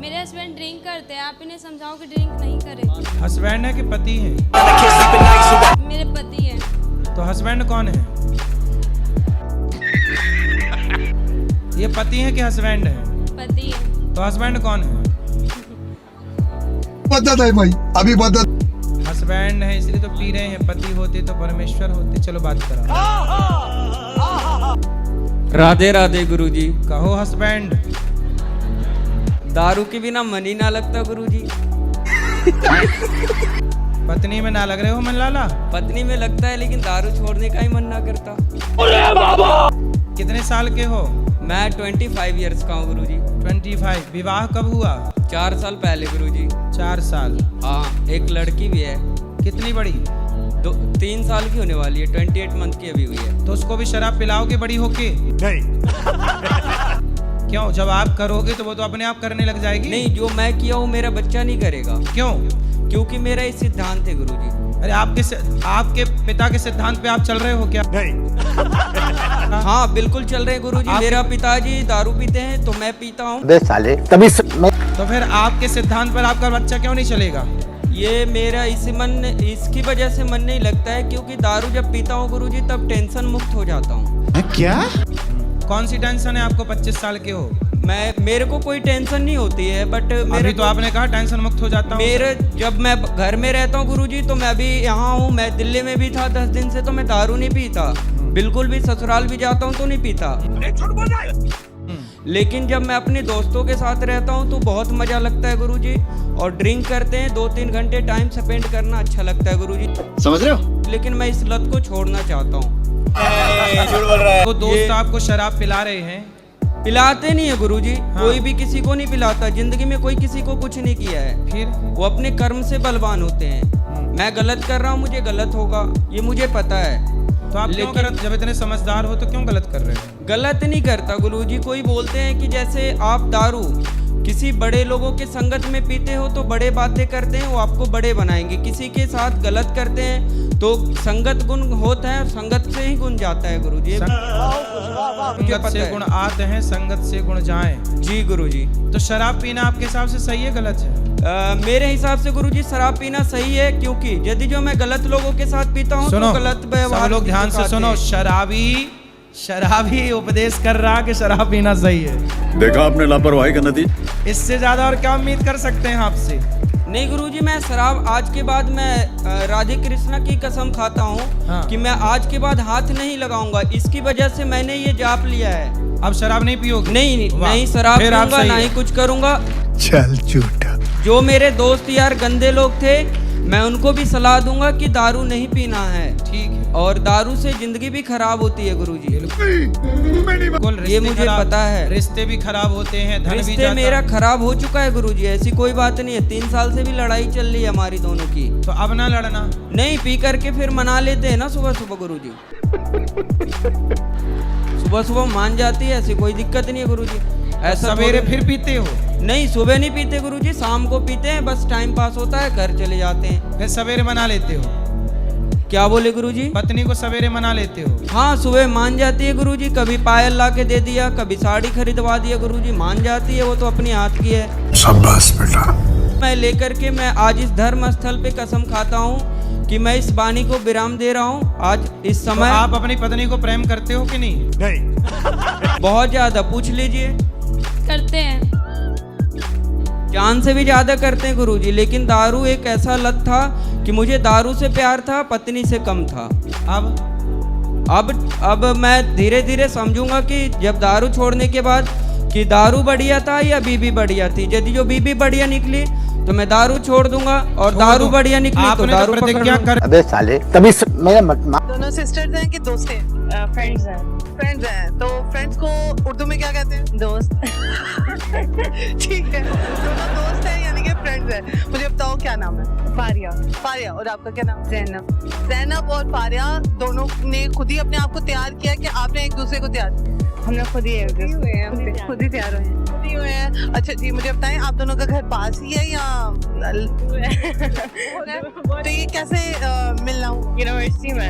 मेरे husband drink करते हैं, आप इन्हें समझाओ कि ड्रिंक नहीं करें। हस्बैंड है कि पति है? मेरे पति हैं। तो हस्बैंड कौन है? ये पति है कि हस्बैंड है? पति हैं। तो हस्बैंड कौन है? बदत है भाई, अभी बदत। हस्बैंड है इसलिए तो पी रहे हैं, पति होते तो परमेश्वर होते। चलो बात करो। राधे राधे गुरुजी। कहो हस्बैंड। दारू के बिना मन ही ना लगता गुरुजी। पत्नी में ना लग रहे हो मन लाला? पत्नी में लगता है लेकिन दारू छोड़ने का ही मन ना करता। कितने साल के हो? मैं 25 इयर्स का हूँ गुरुजी। 25। विवाह कब हुआ? 4 साल पहले गुरुजी। 4 साल। हाँ, एक लड़की भी है। कितनी बड़ी? 3 साल की होने वाली है, 28 मंथ की अभी हुई है। तो उसको भी शराब पिलाओगे बड़ी होके? नहीं। क्यों? जब आप करोगे तो वो तो अपने आप करने लग जाएगी। नहीं, जो मैं किया हूँ मेरा बच्चा नहीं करेगा। क्यों? क्योंकि मेरा ये सिद्धांत है गुरुजी। अरे आपके पिता के सिद्धांत पे आप चल रहे हो क्या? नहीं। हाँ बिल्कुल चल रहे हैं गुरुजी। आप- मेरा पिताजी दारू पीते हैं तो मैं पीता हूँ। बे साले तभी तो फिर आपके सिद्धांत पर आपका बच्चा क्यों नहीं चलेगा? ये मेरा इसकी वजह से मन नहीं लगता है, क्योंकि दारू जब पीता हूँ गुरुजी तब टेंशन मुक्त हो जाता हूँ। क्या? कौन सी टेंशन है आपको? 25 साल के हो। मेरे को कोई टेंशन नहीं होती है, बट अभी तो आपने कहा टेंशन मुक्त हो जाता हूँ। जब मैं घर में रहता हूँ गुरुजी तो मैं अभी यहाँ हूँ, मैं दिल्ली में भी था 10 दिन से, तो मैं दारू नहीं पीता बिल्कुल भी। ससुराल भी जाता हूँ तो नहीं पीता। लेकिन जब मैं अपने दोस्तों के साथ रहता हूँ तो बहुत मजा लगता है गुरुजी। और ड्रिंक करते हैं 2-3 घंटे टाइम स्पेंड करना अच्छा लगता है गुरुजी। समझ रहे हो? लेकिन मैं इस लत को छोड़ना चाहता हूँ। तो दोस्त आपको शराब पिला रहे हैं? पिलाते नहीं है गुरुजी। हाँ। कोई भी किसी को नहीं पिलाता। जिंदगी में कोई किसी को कुछ नहीं किया है। फिर वो अपने कर्म से बलवान होते हैं। मैं गलत कर रहा हूँ, मुझे गलत होगा, ये मुझे पता है। तो आप क्यों गलत? जब इतने समझदार हो तो क्यों गलत कर रहे हो? गलत नहीं करता गुरुजी। कोई बोलते हैं कि जैसे आप दारू किसी बड़े लोगों के संगत में पीते हो तो बड़े बातें करते हैं, वो आपको बड़े बनाएंगे। किसी के साथ गलत करते हैं तो संगत गुण होता है और संगत से ही गुण जाता है गुरुजी। संगत से गुण आते हैं, संगत से गुण जाएं। जी गुरुजी। तो शराब पीना आपके हिसाब से सही है गलत है? मेरे हिसाब से गुरुजी शराब पीना सही है, क्योंकि यदि जो मैं गलत लोगों के साथ पीता हूँ तो गलत व्यवहार। सब लोग ध्यान से सुनो। शराबी उपदेश कर रहा कि शराब पीना सही है। देखा आपने लापरवाही का नतीजा। इससे ज्यादा और क्या उम्मीद कर सकते हैं आपसे? नहीं गुरुजी, मैं शराब आज के बाद मैं राधे कृष्णा की कसम खाता हूँ। हाँ। कि मैं आज के बाद हाथ नहीं लगाऊंगा। इसकी वजह से मैंने ये जाप लिया है। अब शराब नहीं पियोगे? नहीं शराब फिर आप पीऊंगा, सही ना है। ही कुछ करूंगा। चल झूठा। जो मेरे दोस्त यार गंदे लोग थे, मैं उनको भी सलाह दूंगा कि दारू नहीं पीना है। ठीक है। और दारू से जिंदगी भी खराब होती है गुरुजी। ये मुझे पता है। रिश्ते भी खराब होते हैं, धन भी रिश्ते जाता मेरा है। खराब हो चुका है गुरुजी, ऐसी कोई बात नहीं है। 3 साल से भी लड़ाई चल रही है हमारी दोनों की। तो अब ना लड़ना। नहीं, पी करके फिर मना लेते हैं ना सुबह सुबह गुरुजी। सुबह सुबह मान जाती है, ऐसी कोई दिक्कत नहीं है गुरुजी। ऐसा सवेरे फिर पीते हो? नहीं, सुबह नहीं पीते गुरुजी, शाम को पीते हैं। बस टाइम पास होता है, घर चले जाते हैं। फिर सवेरे मना लेते हो? क्या बोले गुरुजी? पत्नी को सवेरे मना लेते हो? हाँ, सुबह मान जाती है गुरुजी। कभी पायल ला के दे दिया, कभी साड़ी खरीदवा दिया गुरुजी। मान जाती है, वो तो अपने हाथ की है। शाबाश बेटा। मैं लेकर के मैं आज इस धर्म स्थल पे कसम खाता हूँ कि मैं इस वाणी को विराम दे रहा हूँ आज इस तो समय। आप अपनी पत्नी को प्रेम करते हो कि नहीं? नहीं। बहुत ज्यादा, पूछ लीजिए। करते हैं। जान से भी ज्यादा करते हैं गुरुजी। लेकिन दारू एक ऐसा लत था कि मुझे दारू से प्यार था, पत्नी से कम था। अब मैं धीरे धीरे समझूंगा कि जब दारू छोड़ने के बाद कि दारू बढ़िया था या बीबी बढ़िया थी। यदि जो बीबी बढ़िया निकली तो मैं दारू छोड़ दूंगा, और दारू बढ़िया निकली तो आपने दारू प्रतिज्ञा कर। अबे साले तभी मेरा दोनों सिस्टर्स हैं कि दोस्त हैं? फ्रेंड्स हैं। फ्रेंड्स हैं। तो फ्रेंड्स को उर्दू में क्या कहते हैं? दोस्त। ठीक है, दोनों दोस्त हैं यानी कि फ्रेंड्स हैं। मुझे बताओ क्या नाम है? फारिया। फारिया। और आपका क्या नाम? जैनब। जैनब और फारिया दोनों ने खुद ही अपने आप को तैयार किया कि आपने एक दूसरे को तैयार किया? हम लोग खुद ही खुद ही हुए तैयार हुए हैं। खुद ही हुए हैं। अच्छा जी, मुझे बताएं आप दोनों का घर पास ही है या तो ये कैसे मिलना हुआ? यूनिवर्सिटी में।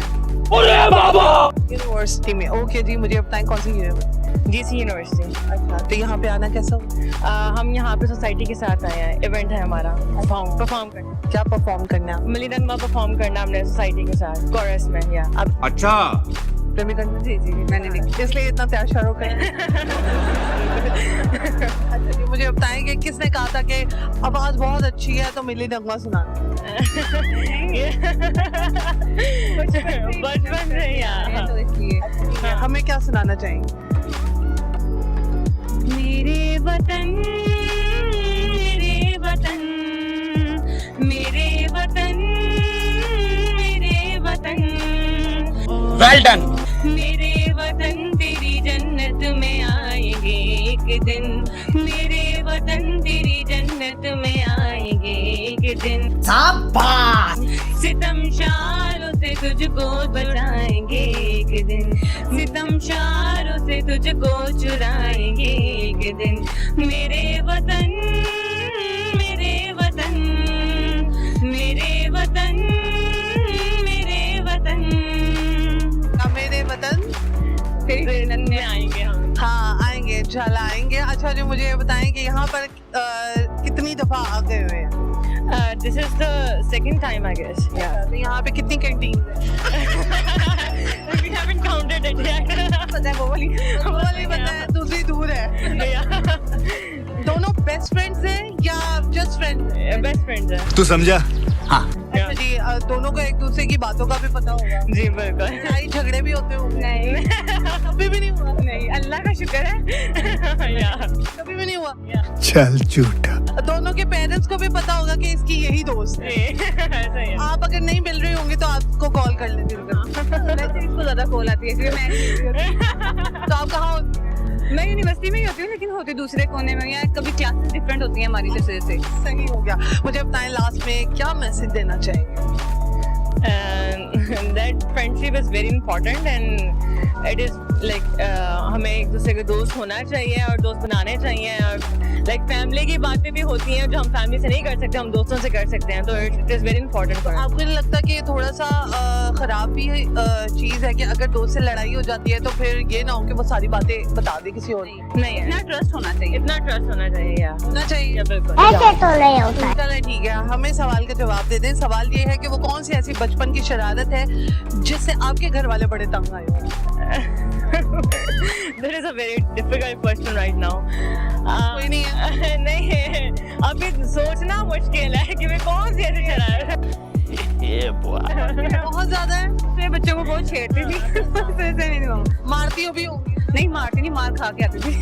यूनिवर्सिटी में। ओके जी, मुझे बताएं कौन सी यूनिवर्सिटी? GC university. अच्छा, तो यहाँ पे आना कैसा हुआ? हम यहाँ पे सोसाइटी के साथ आए हैं, इवेंट है हमारा, परफॉर्म करना, क्या परफॉर्म करना है? मिली नगमा परफॉर्म करना हमने सोसाइटी के साथ कोरस में। या अब अच्छा प्रेमी करना? जी मैंने लिखा। इसलिए इतना प्यार शारों का अच्छा जी, मुझे बताएं कि किसने कहा था कि आवाज बहुत अच्छी है तो मिली नगमा सुना? बचपन से यार, तो इसलिए हमें क्या सुनाना चाहेंगे? मेरे वतन मेरे वतन मेरे वतन मेरे वतन, वेल डन। मेरे वतन तेरी जन्नत में आएंगे एक दिन, मेरे वतन तेरी जन्नत में आएंगे एक दिन। शाबाश। सितम शारों से तुझको बचाएंगे एक दिन, सितम शारों से तुझको चुराएंगे एक दिन। मेरे वतन मेरे वतन मेरे वतन मेरे वतन, मेरे वतन तेरी जन्नत में आएंगे हम। हाँ आएंगे, इंशाल्लाह आएंगे। अच्छा जी, मुझे ये बताएं कि यहाँ पर कितनी दफा आ गए हुए हैं? This is the second time I guess. Yeah. तो यहाँ पे कितनी कैंटीन है? We haven't counted it yet. पता है वो वाली पता है, दूसरी दूर है। दोनों बेस्ट फ्रेंड्स हैं या जस्ट फ्रेंड्स? Best friends है। तू समझा? हाँ। अच्छा जी, दोनों को एक दूसरे की बातों का भी पता होगा? जी बिल्कुल। लड़ाई झगड़े भी होते होंगे? नहीं कभी भी नहीं हुआ? नहीं, अल्लाह का शुक्र है। यार कभी भी नहीं हुआ? चल झूठा। दोनों के पेरेंट्स को भी पता होगा कि इसकी यही दोस्त है। ऐसा ही है। आप अगर नहीं मिल रहे होंगे तो आपको कॉल कर लेती वैसे इसको ज्यादा कॉल आती है इसलिए मैं तो आप कहाँ होती हैं? मैं यूनिवर्सिटी में ही होती हूँ, लेकिन होती दूसरे कोने में, या कभी क्लासेस डिफरेंट होती हैं हमारी जैसे जैसे। सही हो गया। मुझे बताएं लास्ट में क्या मैसेज देना चाहेंगे? that friendship is very important and it is like हमें एक दूसरे के दोस्त होना चाहिए और दोस्त बनाने चाहिए, और like फैमिली की बातें भी होती हैं जो हम फैमिली से नहीं कर सकते, हम दोस्तों से कर सकते हैं, तो it is very important for us। आपको नहीं लगता कि ये थोड़ा सा खराब भी चीज है कि अगर दोस्त से लड़ाई हो जाती है तो फिर ये ना हो कि वो सारी बातें बता दे किसी और? नहीं, इतना ट्रस्ट होना चाहिए, इतना ट्रस्ट होना चाहिए यार, होना चाहिए। बिल्कुल। ऐसे तो नहीं होता। चलो ठीक है, हमें सवाल का जवाब दे दें। सवाल ये है कि वो कौन सी ऐसी बचपन की शरारत है जिससे आपके घर वाले बड़े तंग आए हो? That is a very difficult question right now। कोई नहीं है? नहीं है, अभी सोचना मुश्किल है कि मैं कौन सी ऐसी शरारत बहुत ज्यादा है। मैं बच्चों को बहुत छेड़ती थी। ऐसे नहीं हुआ। मारती हो भी होंगी? नहीं मारती नहीं, मार खा के आती थी।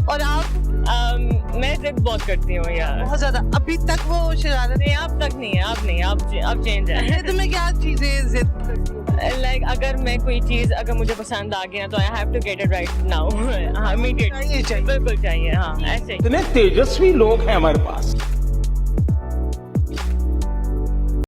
और आप? मैं जिद बहुत करती हूँ यार, बहुत ज्यादा। अभी तक वो शरारत नहीं, अब तक नहीं है, अब नहीं, अब चेंज है। है? तुम्हें क्या चीजें जिद करती हो? लाइक अगर मैं कोई चीज अगर मुझे पसंद आ गया तो I have to get it right now, हाँ इमीडिएट चाहिए। बिल्कुल चाहिए, हाँ ऐसे। इतने तेजस्वी लोग हैं हमारे पास।